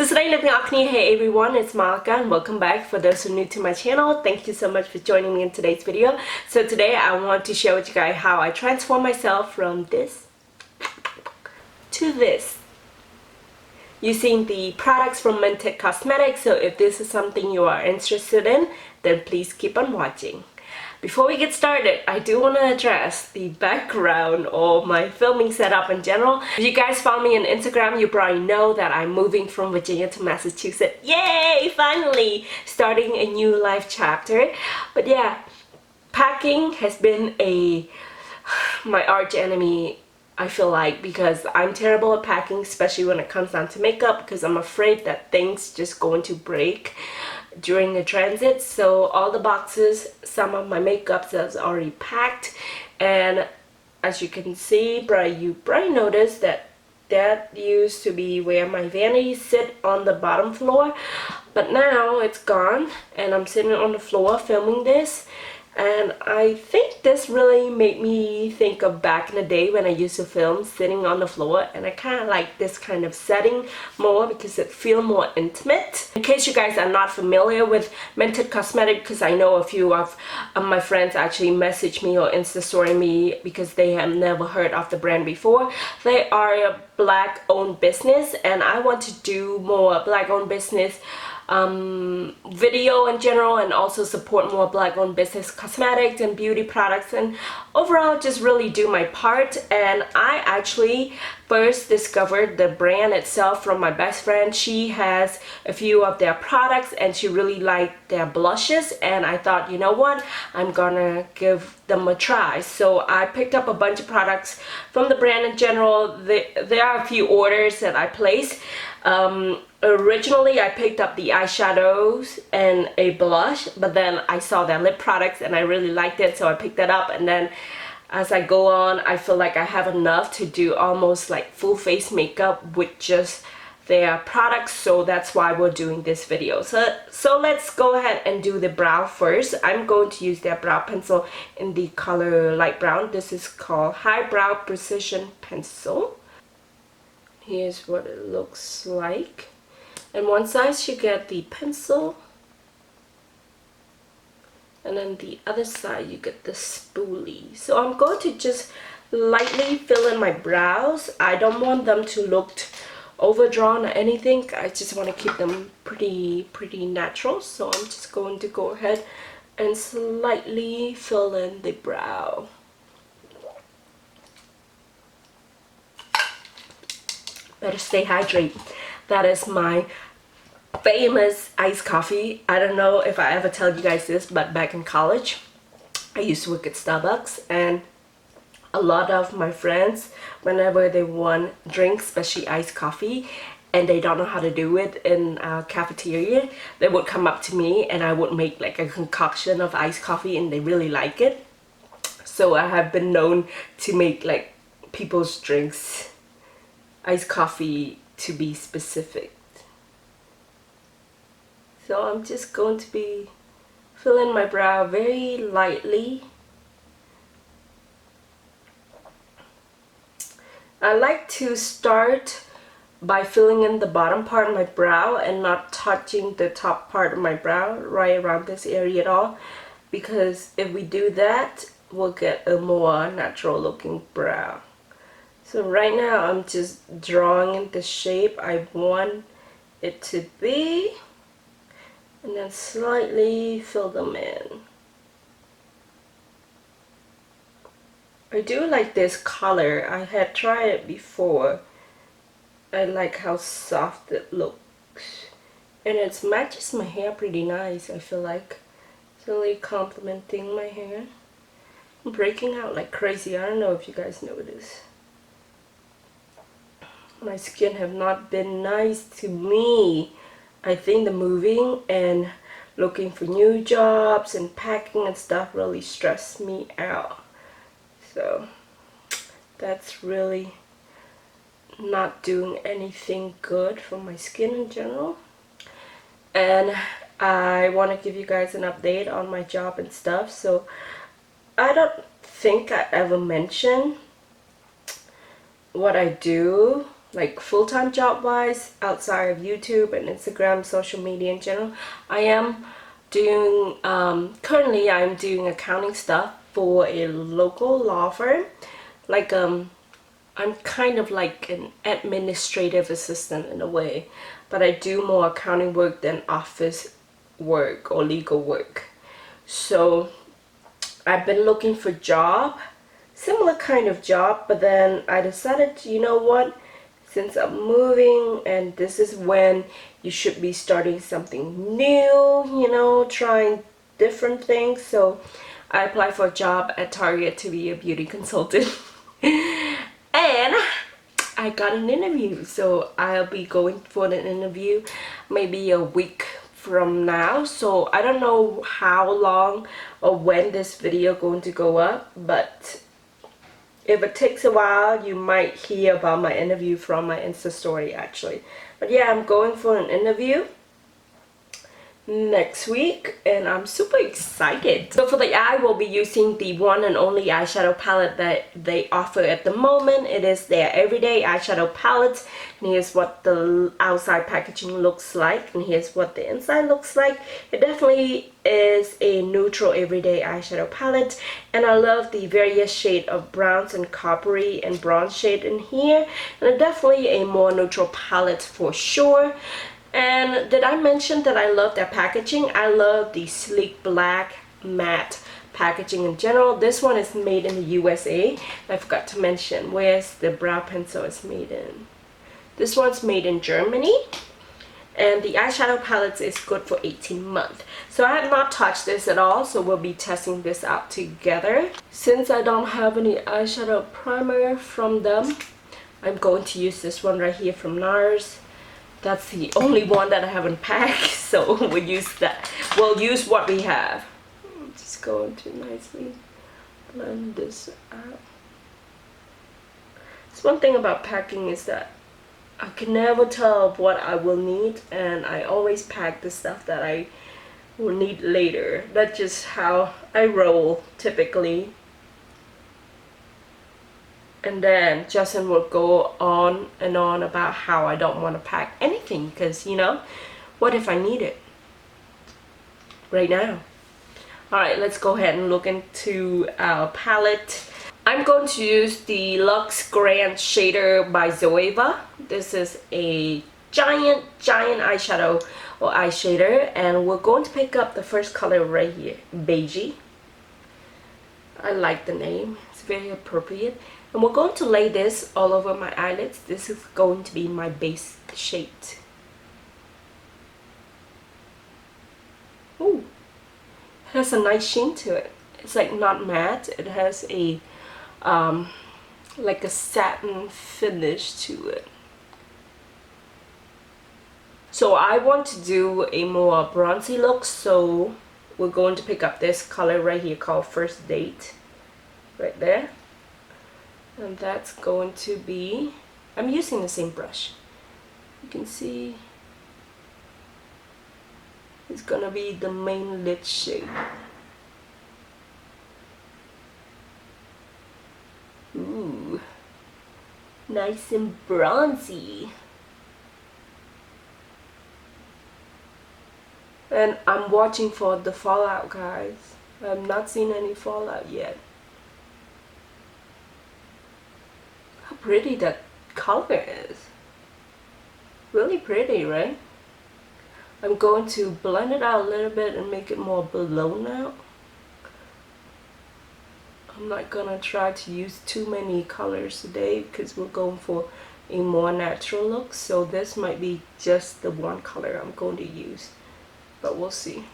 Hey everyone, it's Malika and welcome back. For those who are new to my channel, thank you so much for joining me in today's video. So today I want to share with you guys how I transform myself from this to this using the products from Mented Cosmetics. So if this is something you are interested in, then please keep on watching. Before we get started, I do want to address the background or my filming setup in general. If you guys follow me on Instagram, you probably know that I'm moving from Virginia to Massachusetts. Yay! Finally! Starting a new life chapter. But yeah, packing has been my arch enemy, I feel like, because I'm terrible at packing, especially when it comes down to makeup, because I'm afraid that things just going to break during the transit. So all the boxes, some of my makeup is already packed, and as you can see, you probably noticed that used to be where my vanities sit on the bottom floor, but now it's gone and I'm sitting on the floor filming this. And I think this really made me think of back in the day when I used to film sitting on the floor, and I kind of like this kind of setting more because it feels more intimate. In case you guys are not familiar with Mented Cosmetics, because I know a few of my friends actually messaged me or Insta story me because they have never heard of the brand before. They are a black owned business, and I want to do more black owned business video in general, and also support more black owned business cosmetics and beauty products, and overall just really do my part. And I actually first discovered the brand itself from my best friend. She has a few of their products and she really liked their blushes, and I thought, you know what, I'm gonna give them a try. So I picked up a bunch of products from the brand in general. There are a few orders that I placed. Originally I picked up the eyeshadows and a blush, but then I saw their lip products and I really liked it, so I picked that up. And then as I go on, I feel like I have enough to do almost like full face makeup with just their products, so that's why we're doing this video. So let's go ahead and do the brow first. I'm going to use their brow pencil in the color light brown. This is called Highbrow Precision Pencil. Here's what it looks like. And one side you get the pencil, and then the other side you get the spoolie. So I'm going to just lightly fill in my brows. I don't want them to look overdrawn or anything. I just want to keep them pretty natural. So I'm just going to go ahead and slightly fill in the brow. Better stay hydrated. That is my famous iced coffee. I don't know if I ever tell you guys this, but back in college I used to work at Starbucks, and a lot of my friends, whenever they want drinks, especially iced coffee, and they don't know how to do it in a cafeteria, they would come up to me and I would make like a concoction of iced coffee, and they really like it. So I have been known to make like people's drinks, iced coffee to be specific. So I'm just going to be filling my brow very lightly. I like to start by filling in the bottom part of my brow and not touching the top part of my brow right around this area at all, because if we do that, we'll get a more natural looking brow. So right now I'm just drawing in the shape I want it to be, and then slightly fill them in. I do like this color. I had tried it before. I like how soft it looks, and it matches my hair pretty nice. I feel like it's really complimenting my hair. I'm breaking out like crazy. I don't know if you guys notice. My skin have not been nice to me. I think the moving and looking for new jobs and packing and stuff really stressed me out. So that's really not doing anything good for my skin in general. And I want to give you guys an update on my job and stuff. So I don't think I ever mentioned what I do like full-time job wise outside of YouTube and Instagram, social media in general. I am doing currently I'm doing accounting stuff for a local law firm. Like I'm kind of like an administrative assistant in a way, but I do more accounting work than office work or legal work. So I've been looking for job, similar kind of job, but then I decided, you know what, since I'm moving and this is when you should be starting something new, you know, trying different things. So I applied for a job at Target to be a beauty consultant. And I got an interview, so I'll be going for an interview maybe a week from now. So I don't know how long or when this video going to go up, but if it takes a while, you might hear about my interview from my Insta story actually. But yeah, I'm going for an interview next week and I'm super excited. So for the eye, we'll be using the one and only eyeshadow palette that they offer at the moment. It is their everyday eyeshadow palette, and here's what the outside packaging looks like, and here's what the inside looks like. It definitely is a neutral everyday eyeshadow palette, and I love the various shade of browns and coppery and bronze shade in here, and definitely a more neutral palette for sure. And did I mention that I love their packaging? I love the sleek black matte packaging in general. This one is made in the USA. I forgot to mention where's the brow pencil is made in. This one's made in Germany. And the eyeshadow palette is good for 18 months. So I have not touched this at all, so we'll be testing this out together. Since I don't have any eyeshadow primer from them, I'm going to use this one right here from NARS. That's the only one that I haven't packed, so we'll use that. We'll use what we have. I'm just going to nicely blend this out. So one thing about packing is that I can never tell what I will need, and I always pack the stuff that I will need later. That's just how I roll typically. And then Justin will go on and on about how I don't want to pack anything because, you know, what if I need it right now? Alright, let's go ahead and look into our palette. I'm going to use the Luxe Grand Shader by Zoeva. This is a giant eyeshadow or eye shader, and we're going to pick up the first color right here, Beigey. I like the name, it's very appropriate. And we're going to lay this all over my eyelids. This is going to be my base shade. Ooh, it has a nice sheen to it. It's like not matte. It has a like a satin finish to it. So I want to do a more bronzy look, so we're going to pick up this color right here called First Date. Right there. And that's going to be, I'm using the same brush. You can see it's gonna be the main lid shade. Ooh, nice and bronzy. And I'm watching for the fallout, guys. I've not seen any fallout yet. How pretty that color is. Really pretty, right? I'm going to blend it out a little bit and make it more blown out. I'm not gonna try to use too many colors today because we're going for a more natural look. So this might be just the one color I'm going to use, but we'll see.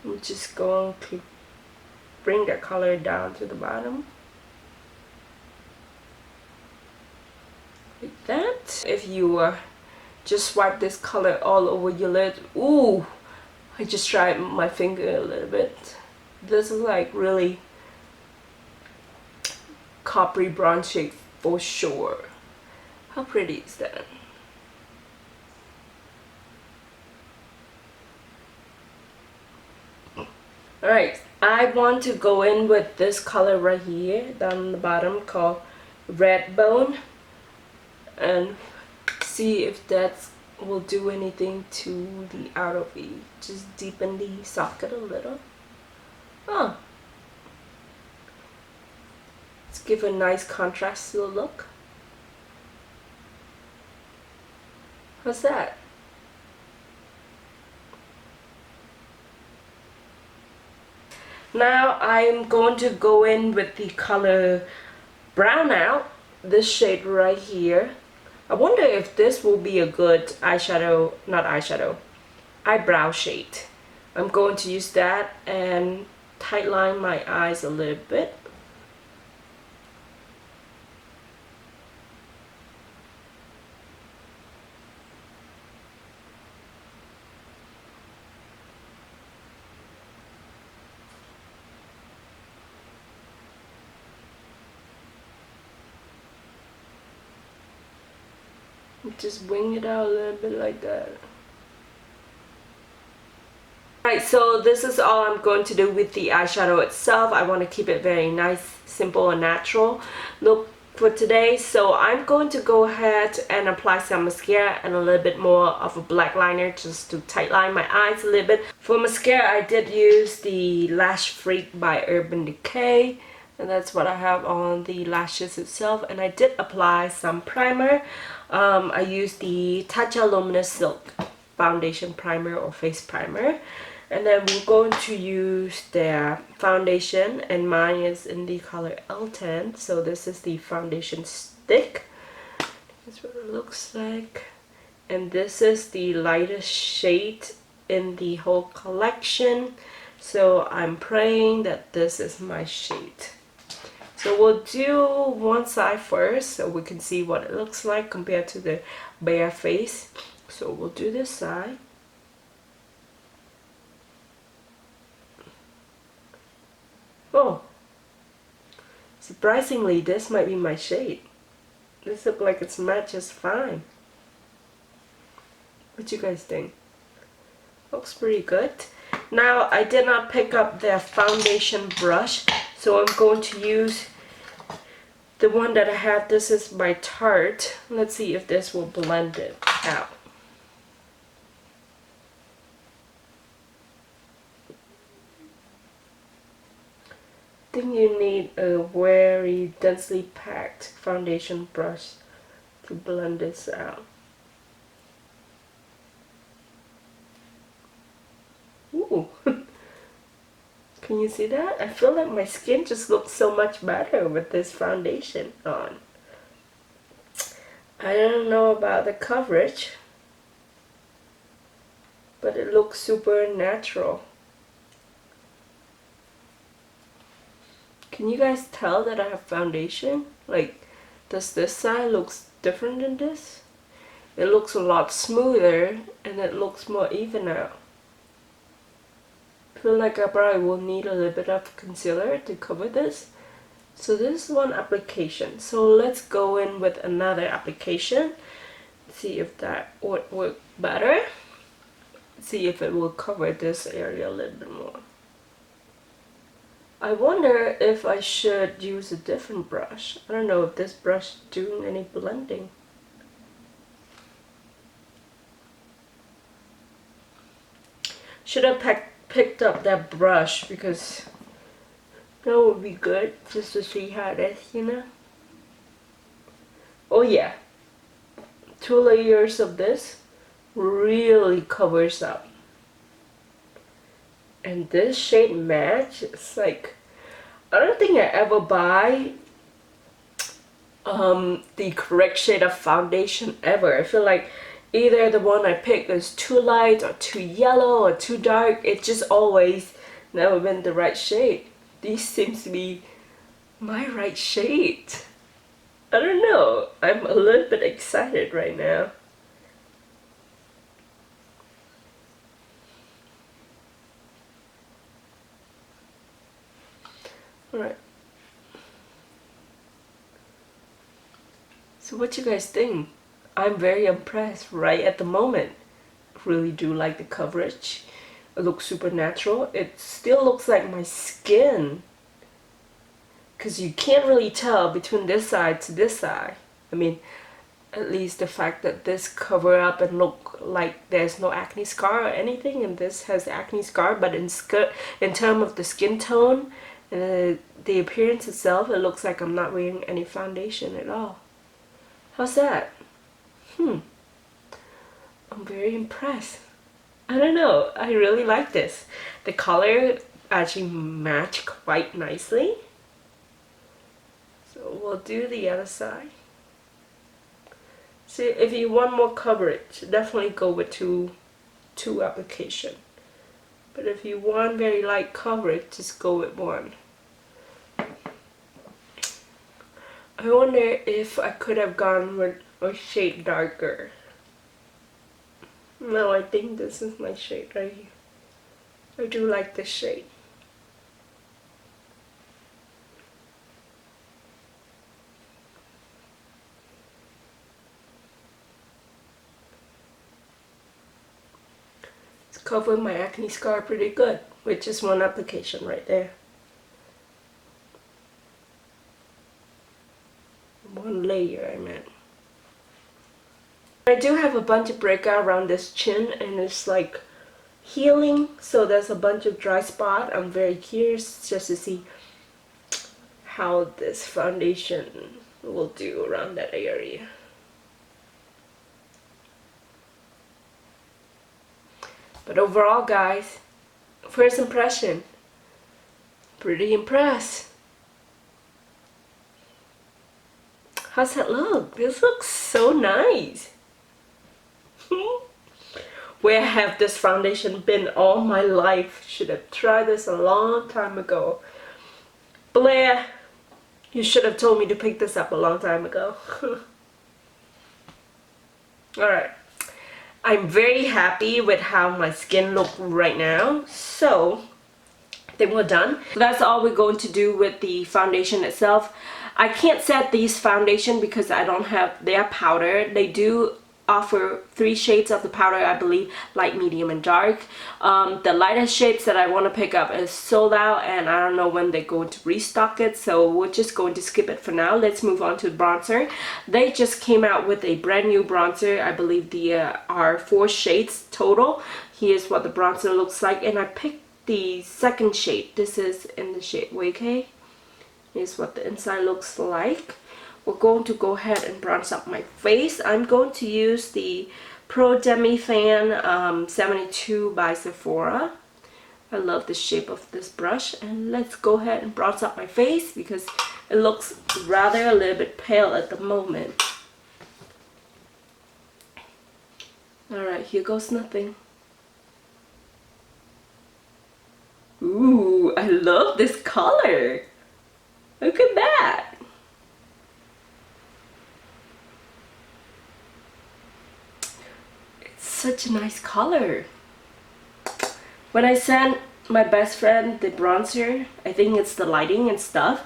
I'm just going to bring the color down to the bottom like that. If you just swipe this color all over your lid, ooh, I just tried my finger a little bit. This is like really coppery bronze shade for sure. How pretty is that? Alright, I want to go in with this color right here down the bottom called Red Bone and see if that will do anything to the outer V. Just deepen the socket a little. Oh, let's give a nice contrast to the look. How's that? Now I'm going to go in with the color Brown Out, this shade right here. I wonder if this will be a good eyeshadow, not eyeshadow, eyebrow shade. I'm going to use that and tightline my eyes a little bit. Just wing it out a little bit like that. Alright, so this is all I'm going to do with the eyeshadow itself. I want to keep it very nice, simple, and natural look for today. So I'm going to go ahead and apply some mascara and a little bit more of a black liner just to tightline my eyes a little bit. For mascara, I did use the Lash Freak by Urban Decay. And that's what I have on the lashes itself. And I did apply some primer. I used the Tatcha Luminous Silk foundation primer or face primer. And then we're going to use their foundation, and mine is in the color L10. So this is the foundation stick. That's what it looks like. And this is the lightest shade in the whole collection. So I'm praying that this is my shade. So we'll do one side first so we can see what it looks like compared to the bare face. So we'll do this side. Oh, surprisingly, this might be my shade. This looks like it's matches fine. What you guys think? Looks pretty good. Now, I did not pick up the foundation brush, so I'm going to use the one that I have. This is by Tarte. Let's see if this will blend it out. I think you need a very densely packed foundation brush to blend this out. Ooh. Can you see that? I feel like my skin just looks so much better with this foundation on. I don't know about the coverage, but it looks super natural. Can you guys tell that I have foundation? Like, does this side looks different than this? It looks a lot smoother and it looks more even out. I feel like I probably will need a little bit of concealer to cover this. So this is one application. So let's go in with another application. See if that would work better. See if it will cover this area a little bit more. I wonder if I should use a different brush. I don't know if this brush is doing any blending. Should have picked up that brush because that would be good just to see how it is, you know? Oh yeah, 2 layers of this really covers up. And this shade match, it's like, I don't think I ever buy the correct shade of foundation ever. I feel like either the one I pick is too light or too yellow or too dark. It's just always never been the right shade. These seems to be my right shade. I don't know. I'm a little bit excited right now. Alright. So what you guys think? I'm very impressed right at the moment. Really do like the coverage. It looks super natural. It still looks like my skin, because you can't really tell between this side to this side. I mean, at least the fact that this cover up and look like there's no acne scar or anything, and this has acne scar, but in terms of the skin tone and the appearance itself, it looks like I'm not wearing any foundation at all. How's that? I'm very impressed. I don't know, I really like this. The color actually match quite nicely. So we'll do the other side. See, if you want more coverage, definitely go with two application. But if you want very light coverage, just go with one. I wonder if I could have gone with a shade darker. No, I think this is my shade right here. I do like this shade. It's covering my acne scar pretty good with just one application right there. One layer, I meant. I do have a bunch of breakout around this chin, and it's like healing, so there's a bunch of dry spot. I'm very curious just to see how this foundation will do around that area. But overall, guys, first impression, pretty impressed. How's that look? This looks so nice. Where have this foundation been all my life? Should have tried this a long time ago. Blair, you should have told me to pick this up a long time ago. Alright. I'm very happy with how my skin looks right now. So, I think we're done. So that's all we're going to do with the foundation itself. I can't set these foundation because I don't have their powder. They do offer 3 shades of the powder, I believe, light, medium, and dark. The lightest shades that I want to pick up is sold out, and I don't know when they're going to restock it, so we're just going to skip it for now. Let's move on to the bronzer. They just came out with a brand new bronzer. I believe the are 4 shades total. Here's what the bronzer looks like, and I picked the second shade. This is in the shade Wake. Here's what the inside looks like. We're going to go ahead and bronze up my face. I'm going to use the Pro Demi Fan 72 by Sephora. I love the shape of this brush. And let's go ahead and bronze up my face because it looks rather a little bit pale at the moment. Alright, here goes nothing. Ooh, I love this color. Look at that. Such a nice color. When I sent my best friend the bronzer, I think it's the lighting and stuff,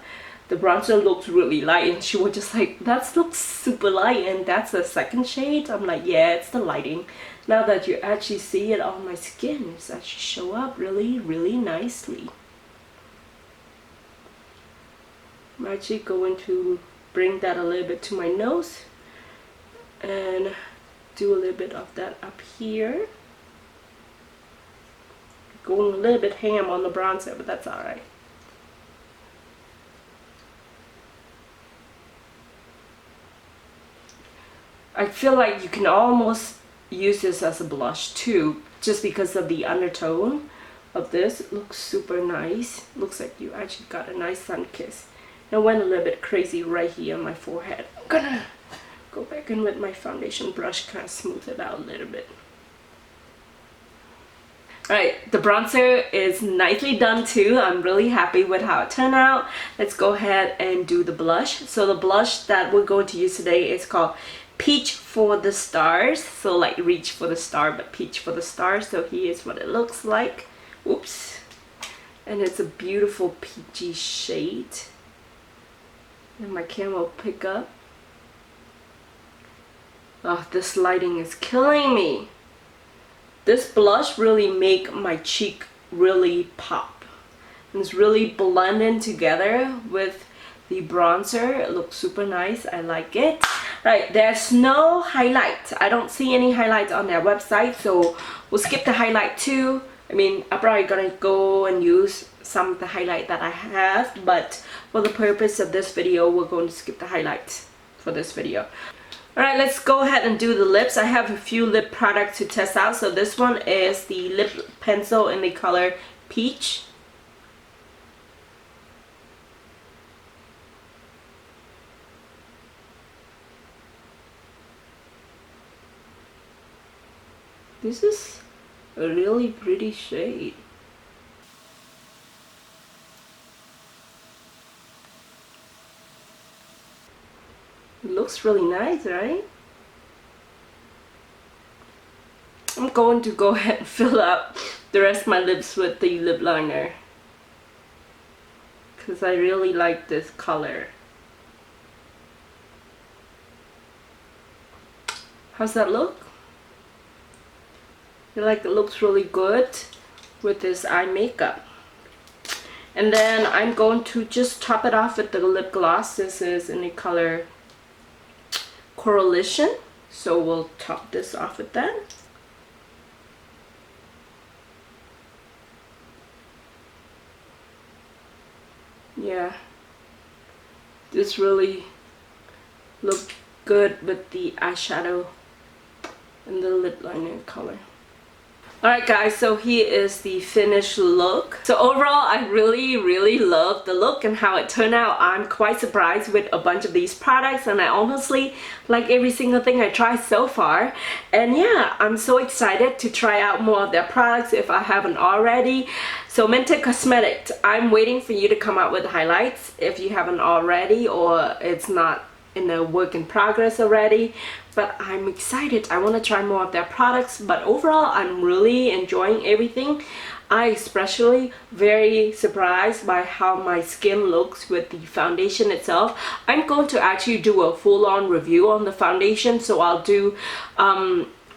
the bronzer looked really light, and she was just like, that looks super light, and that's the second shade. I'm like, yeah, it's the lighting. Now that you actually see it on my skin, it's actually show up really, really nicely. I'm actually going to bring that a little bit to my nose and do a little bit of that up here. Going a little bit ham on the bronzer, but that's alright. I feel like you can almost use this as a blush too, just because of the undertone of this. It looks super nice. Looks like you actually got a nice sun kiss. I went a little bit crazy right here on my forehead. I'm gonna go back in with my foundation brush, kind of smooth it out a little bit. Alright, the bronzer is nicely done too. I'm really happy with how it turned out. Let's go ahead and do the blush. So the blush that we're going to use today is called Peach for the Stars. So like reach for the star, but peach for the stars. So here's what it looks like. Oops. And it's a beautiful peachy shade. And my camera will pick up. Oh, this lighting is killing me. This blush really make my cheek really pop. And it's really blending together with the bronzer. It looks super nice. I like it. Right, there's no highlight. I don't see any highlights on their website, so we'll skip the highlight too. I mean, I'm probably gonna go and use some of the highlight that I have, but for the purpose of this video, we're going to skip the highlights for this video. Alright, let's go ahead and do the lips. I have a few lip products to test out. So this one is the lip pencil in the color Peach. This is a really pretty shade. It looks really nice, right? I'm going to go ahead and fill up the rest of my lips with the lip liner, because I really like this color. How's that look? I feel like it looks really good with this eye makeup. And then I'm going to just top it off with the lip gloss. This is in the color Coalition, so we'll top this off with that. Yeah, this really looked good with the eyeshadow and the lip liner color. Alright guys, so here is the finished look. So overall, I really love the look and how it turned out. I'm quite surprised with a bunch of these products, and I honestly like every single thing I tried so far. And yeah, I'm so excited to try out more of their products if I haven't already. So Mented Cosmetics, I'm waiting for you to come out with highlights if you haven't already, or it's not in a work in progress already. But I'm excited. I want to try more of their products, but overall I'm really enjoying everything. I especially very surprised by how my skin looks with the foundation itself. I'm going to actually do a full-on review on the foundation, so I'll do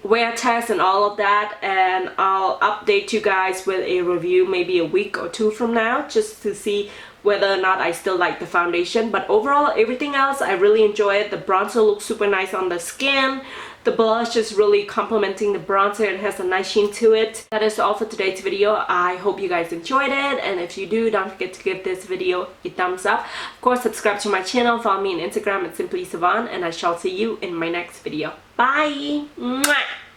wear test and all of that, and I'll update you guys with a review maybe a week or two from now, just to see whether or not I still like the foundation. But overall, everything else I really enjoy it. The bronzer looks super nice on the skin. The blush is really complementing the bronzer. It has a nice sheen to it. That is all for today's video. I hope you guys enjoyed it, and if you do, don't forget to give this video a thumbs up. Of course, subscribe to my channel, follow me on Instagram at Simply Savon, and I shall see you in my next video. Bye! Mwah!